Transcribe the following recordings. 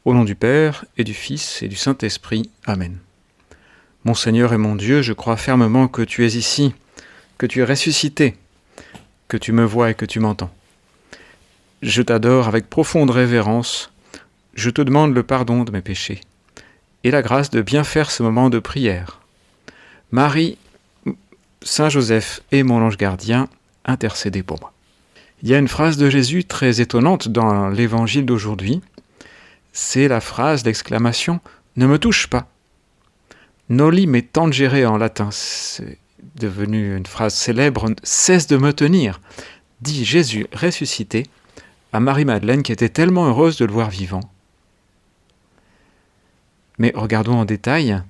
Au nom du Père, et du Fils, et du Saint-Esprit. Amen. Mon Seigneur et mon Dieu, je crois fermement que tu es ici, que tu es ressuscité, que tu me vois et que tu m'entends. Je t'adore avec profonde révérence, je te demande le pardon de mes péchés, et la grâce de bien faire ce moment de prière. Marie, Saint Joseph et mon ange gardien, intercédez pour moi. Il y a une phrase de Jésus très étonnante dans l'évangile d'aujourd'hui. C'est la phrase d'exclamation « Ne me touche pas ». Noli me tangere en latin, c'est devenu une phrase célèbre « Cesse de me tenir », dit Jésus ressuscité à Marie-Madeleine qui était tellement heureuse de le voir vivant. Mais regardons en détail,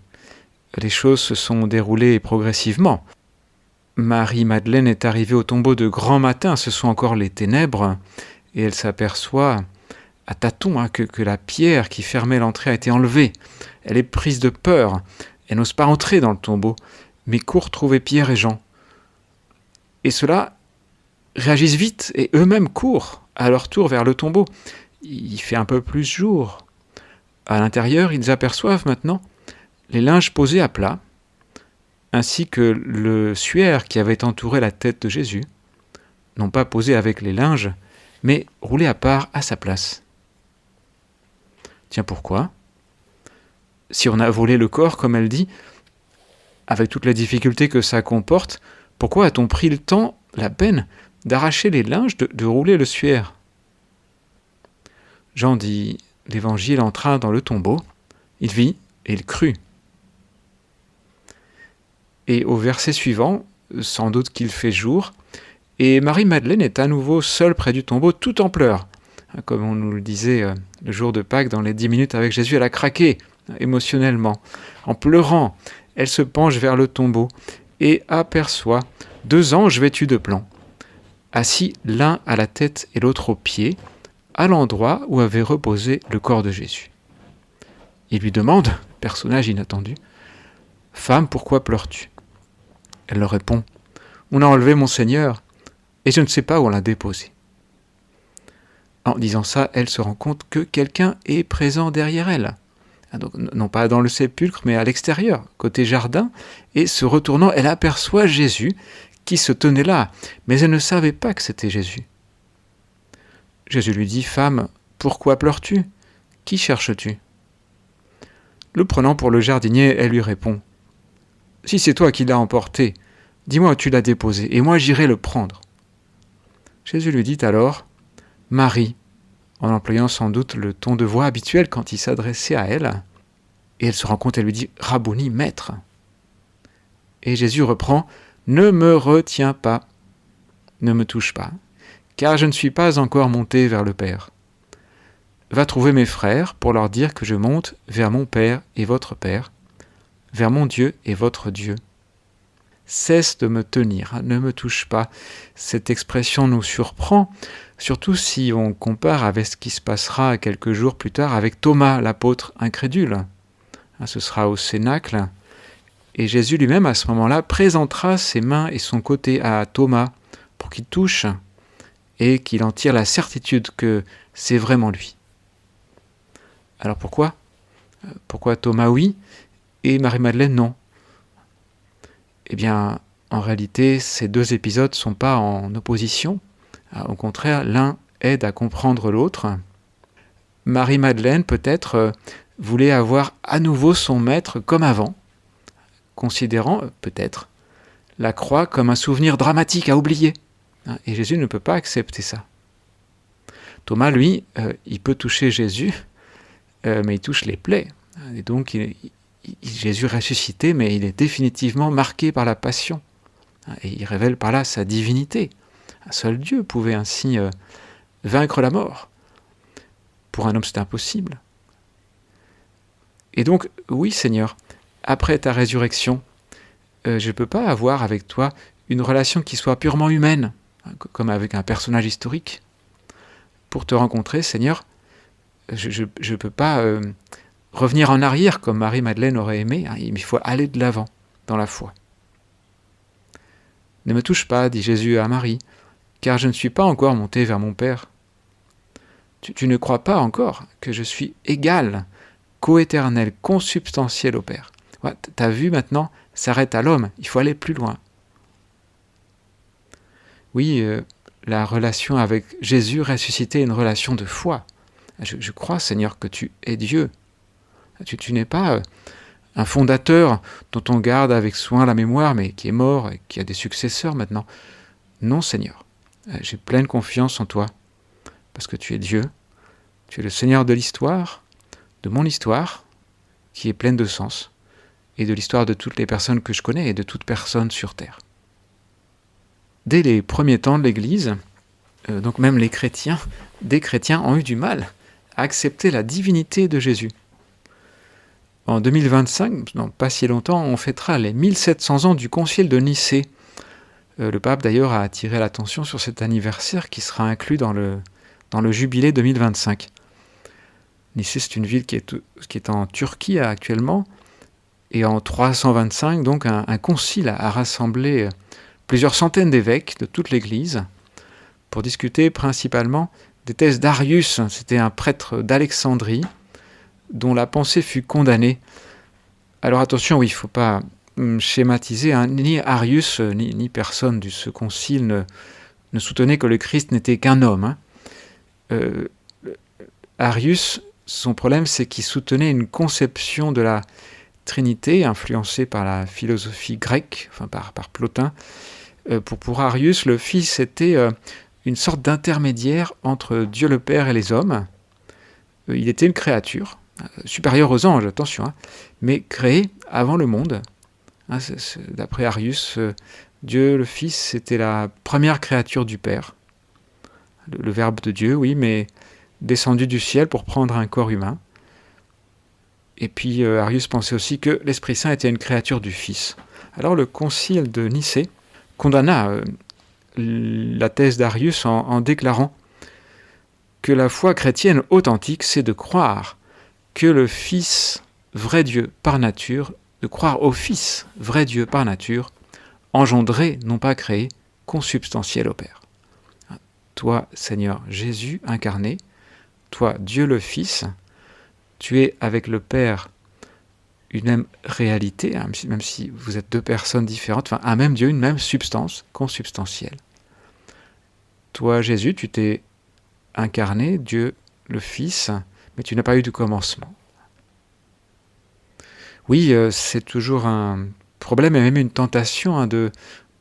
les choses se sont déroulées progressivement. Marie-Madeleine est arrivée au tombeau de grand matin, ce sont encore les ténèbres, et elle s'aperçoit à tâtons que la pierre qui fermait l'entrée a été enlevée. Elle est prise de peur, elle n'ose pas entrer dans le tombeau, mais court trouver Pierre et Jean. Et ceux-là réagissent vite, et eux-mêmes courent à leur tour vers le tombeau. Il fait un peu plus jour. À l'intérieur, ils aperçoivent maintenant les linges posés à plat, ainsi que le suaire qui avait entouré la tête de Jésus, non pas posé avec les linges, mais roulé à part à sa place. Tiens, pourquoi ? Si on a volé le corps, comme elle dit, avec toutes les difficultés que ça comporte, pourquoi a-t-on pris le temps, la peine, d'arracher les linges, de rouler le suaire ? Jean dit, l'Évangile entra dans le tombeau, il vit et il crut. Et au verset suivant, sans doute qu'il fait jour, et Marie-Madeleine est à nouveau seule près du tombeau, tout en pleurs. Comme on nous le disait le jour de Pâques, dans les 10 minutes avec Jésus, elle a craqué émotionnellement. En pleurant, elle se penche vers le tombeau et aperçoit 2 anges vêtus de blanc, assis l'un à la tête et l'autre aux pieds, à l'endroit où avait reposé le corps de Jésus. Il lui demande, personnage inattendu, « Femme, pourquoi pleures-tu » Elle leur répond, « On a enlevé mon Seigneur, et je ne sais pas où on l'a déposé. » En disant ça, elle se rend compte que quelqu'un est présent derrière elle. Donc, non pas dans le sépulcre, mais à l'extérieur, côté jardin, et se retournant, elle aperçoit Jésus qui se tenait là, mais elle ne savait pas que c'était Jésus. Jésus lui dit, « Femme, pourquoi pleures-tu ? Qui cherches-tu » Le prenant pour le jardinier, elle lui répond, « Si c'est toi qui l'as emporté, dis-moi où tu l'as déposé, et moi j'irai le prendre. » Jésus lui dit alors, « Marie », en employant sans doute le ton de voix habituel quand il s'adressait à elle, et elle se rend compte, elle lui dit « Rabboni, maître ». Et Jésus reprend « Ne me retiens pas, ne me touche pas, car je ne suis pas encore monté vers le Père. Va trouver mes frères pour leur dire que je monte vers mon Père et votre Père, vers mon Dieu et votre Dieu. Cesse de me tenir, ne me touche pas. » Cette expression nous surprend, surtout si on compare avec ce qui se passera quelques jours plus tard avec Thomas, l'apôtre incrédule. Ce sera au Cénacle, et Jésus lui-même à ce moment-là présentera ses mains et son côté à Thomas pour qu'il touche et qu'il en tire la certitude que c'est vraiment lui. Alors pourquoi ? Pourquoi Thomas oui et Marie-Madeleine non ? Eh bien, en réalité, ces 2 épisodes ne sont pas en opposition. Au contraire, l'un aide à comprendre l'autre. Marie-Madeleine, peut-être, voulait avoir à nouveau son maître comme avant, considérant, peut-être, la croix comme un souvenir dramatique à oublier. Et Jésus ne peut pas accepter ça. Thomas, lui, il peut toucher Jésus, mais il touche les plaies. Et donc, Jésus ressuscité, mais il est définitivement marqué par la passion. Et il révèle par là sa divinité. Un seul Dieu pouvait ainsi vaincre la mort. Pour un homme, c'est impossible. Et donc, oui Seigneur, après ta résurrection, je ne peux pas avoir avec toi une relation qui soit purement humaine, comme avec un personnage historique. Pour te rencontrer, Seigneur, je ne peux pas revenir en arrière comme Marie-Madeleine aurait aimé, il faut aller de l'avant dans la foi. Ne me touche pas, dit Jésus à Marie, car je ne suis pas encore monté vers mon Père. Tu ne crois pas encore que je suis égal, coéternel, consubstantiel au Père. Ouais, ta vue maintenant s'arrête à l'homme, il faut aller plus loin. Oui, la relation avec Jésus ressuscité est une relation de foi. Je crois, Seigneur, que tu es Dieu. Tu n'es pas un fondateur dont on garde avec soin la mémoire, mais qui est mort et qui a des successeurs maintenant. Non, Seigneur, j'ai pleine confiance en toi, parce que tu es Dieu. Tu es le Seigneur de l'histoire, de mon histoire, qui est pleine de sens, et de l'histoire de toutes les personnes que je connais et de toute personne sur Terre. Dès les premiers temps de l'Église, donc même des chrétiens ont eu du mal à accepter la divinité de Jésus. En 2025, non pas si longtemps, on fêtera les 1700 ans du Concile de Nicée. Le pape d'ailleurs a attiré l'attention sur cet anniversaire qui sera inclus dans le jubilé 2025. Nicée, c'est une ville qui est en Turquie actuellement, et en 325, donc, un concile a rassemblé plusieurs centaines d'évêques de toute l'Église pour discuter principalement des thèses d'Arius. C'était un prêtre d'Alexandrie dont la pensée fut condamnée. Alors attention, oui, il ne faut pas schématiser, hein, ni Arius ni personne de ce concile ne soutenait que le Christ n'était qu'un homme. Arius, son problème, c'est qu'il soutenait une conception de la Trinité influencée par la philosophie grecque, enfin par Plotin. Pour Arius, le Fils était une sorte d'intermédiaire entre Dieu le Père et les hommes. Il était une créature, supérieure aux anges, attention, hein, mais créée avant le monde. D'après Arius, Dieu le Fils, c'était la première créature du Père. Le Verbe de Dieu, oui, mais descendu du ciel pour prendre un corps humain. Et puis Arius pensait aussi que l'Esprit Saint était une créature du Fils. Alors le concile de Nicée condamna la thèse d'Arius en déclarant que la foi chrétienne authentique, c'est de croire que le Fils, vrai Dieu par nature, de croire au Fils, vrai Dieu par nature, engendré, non pas créé, consubstantiel au Père. Toi, Seigneur Jésus incarné, toi, Dieu le Fils, tu es avec le Père une même réalité, hein, même si vous êtes deux personnes différentes, enfin un même Dieu, une même substance, consubstantielle. Toi, Jésus, tu t'es incarné, Dieu le Fils, mais tu n'as pas eu de commencement. Oui, c'est toujours un problème et même une tentation, hein, de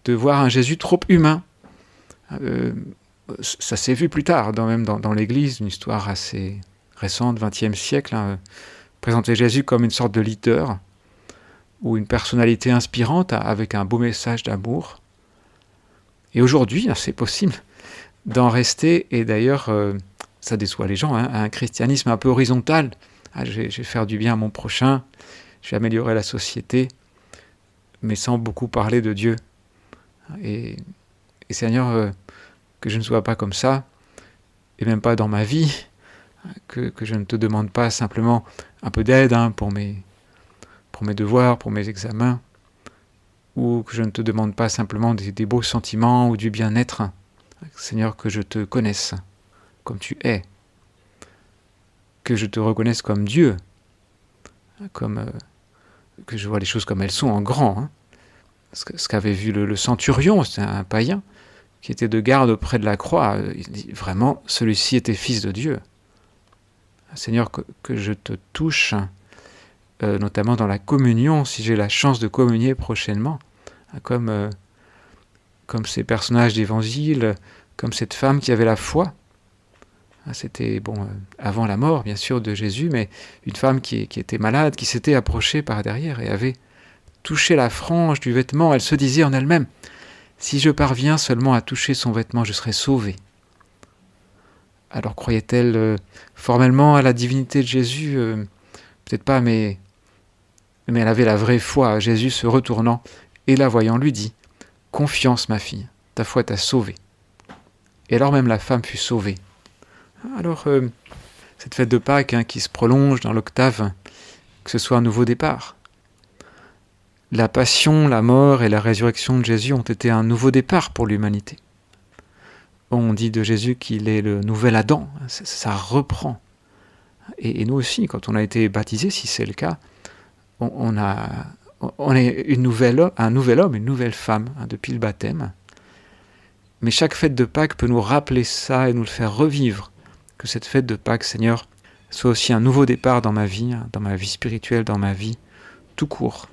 voir un Jésus trop humain. Ça s'est vu plus tard, même dans l'Église, une histoire assez récente, 20e siècle, hein, présenter Jésus comme une sorte de leader ou une personnalité inspirante avec un beau message d'amour. Et aujourd'hui, c'est possible d'en rester, et d'ailleurs, ça déçoit les gens, hein, à un christianisme un peu horizontal. Je vais faire du bien à mon prochain, je vais améliorer la société, mais sans beaucoup parler de Dieu. Et Seigneur, que je ne sois pas comme ça, et même pas dans ma vie, que je ne te demande pas simplement un peu d'aide, hein, pour mes devoirs, pour mes examens, ou que je ne te demande pas simplement des beaux sentiments ou du bien-être. Seigneur, que je te connaisse comme tu es, que je te reconnaisse comme Dieu, que je vois les choses comme elles sont en grand. Hein. Ce qu'avait vu le centurion, c'était un païen qui était de garde auprès de la croix. Il dit vraiment, celui-ci était fils de Dieu. Seigneur, que je te touche, notamment dans la communion, si j'ai la chance de communier prochainement, comme ces personnages d'évangile, comme cette femme qui avait la foi. C'était avant la mort, bien sûr, de Jésus, mais une femme qui était malade, qui s'était approchée par derrière et avait touché la frange du vêtement. Elle se disait en elle-même, si je parviens seulement à toucher son vêtement, je serai sauvée. Alors croyait-elle formellement à la divinité de Jésus? Peut-être pas, mais elle avait la vraie foi. Jésus, se retournant et la voyant, lui dit, « Confiance, ma fille, ta foi t'a sauvée. » Et alors même la femme fut sauvée. Alors, cette fête de Pâques, hein, qui se prolonge dans l'octave, que ce soit un nouveau départ. La passion, la mort et la résurrection de Jésus ont été un nouveau départ pour l'humanité. On dit de Jésus qu'il est le nouvel Adam, ça reprend. Et nous aussi, quand on a été baptisé, si c'est le cas, on est un nouvel homme, une nouvelle femme depuis le baptême. Mais chaque fête de Pâques peut nous rappeler ça et nous le faire revivre. Que cette fête de Pâques, Seigneur, soit aussi un nouveau départ dans ma vie spirituelle, dans ma vie tout court,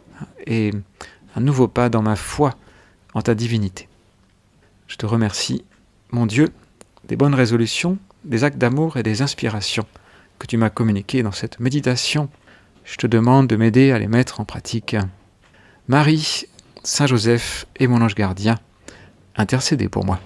et un nouveau pas dans ma foi en ta divinité. Je te remercie, mon Dieu, des bonnes résolutions, des actes d'amour et des inspirations que tu m'as communiquées dans cette méditation. Je te demande de m'aider à les mettre en pratique. Marie, Saint Joseph et mon ange gardien, intercédez pour moi.